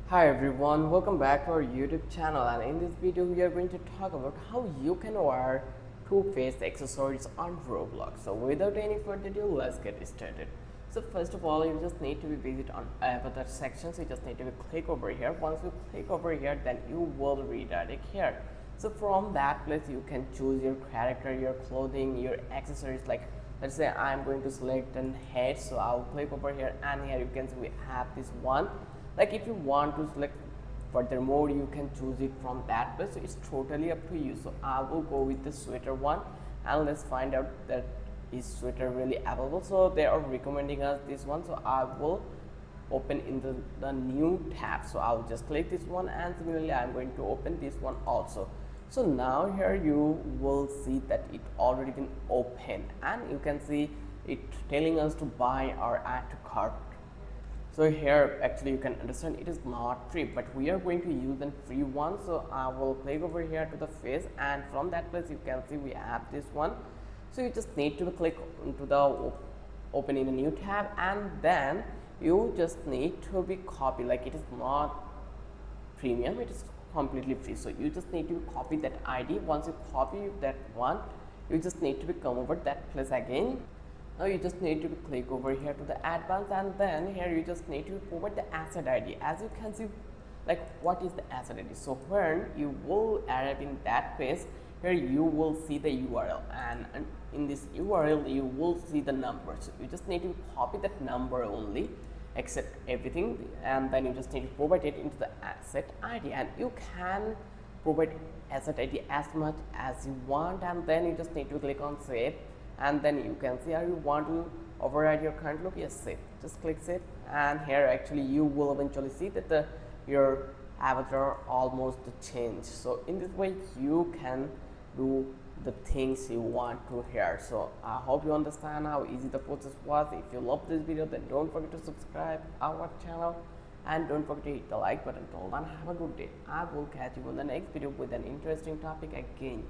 Hi everyone, welcome back to our YouTube channel, and in this video we are going to talk about how you can wear two-face accessories on Roblox. So without any further ado, let's get started. So first of all, you just need to be visit on avatar section. So you just need to click over here. Once you click over here, then you will redirect here. So from that place you can choose your character, your clothing, your accessories. Like let's say I'm going to select an head, so I'll click over here, and here you can see we have this one. Like if you want to select furthermore, you can choose it from that place, so it's totally up to you. So I will go with the sweater one, and let's find out that is sweater really available. So they are recommending us this one, so I will open in the new tab. So I'll just click this one, and similarly I'm going to open this one also. So now here you will see that it already been open, and you can see it telling us to buy or add to cart. So here actually you can understand it is not free, but we are going to use the free one. So I will click over here to the face, and from that place you can see we have this one. So you just need to click into the open in a new tab, and then you just need to be copy. Like it is not premium, it is completely free. So you just need to copy that ID. Once you copy that one, you just need to come over that place again. Now you just need to click over here to the advanced, and then here you just need to provide the asset ID. As you can see, like what is the asset ID. So when you will arrive in that page, here you will see the URL, and in this URL you will see the number. So you just need to copy that number only, accept everything, and then you just need to provide it into the asset ID, and you can provide asset ID as much as you want, and then you just need to click on save, and then you can see how you want to override your current look. Yes, save, just click save, and here actually you will eventually see that your avatar almost change. So in this way you can do the things you want to here. So I hope you understand how easy the process was. If you love this video, then don't forget to subscribe our channel, and don't forget to hit the like button. Till then, have a good day. I will catch you in the next video with an interesting topic again.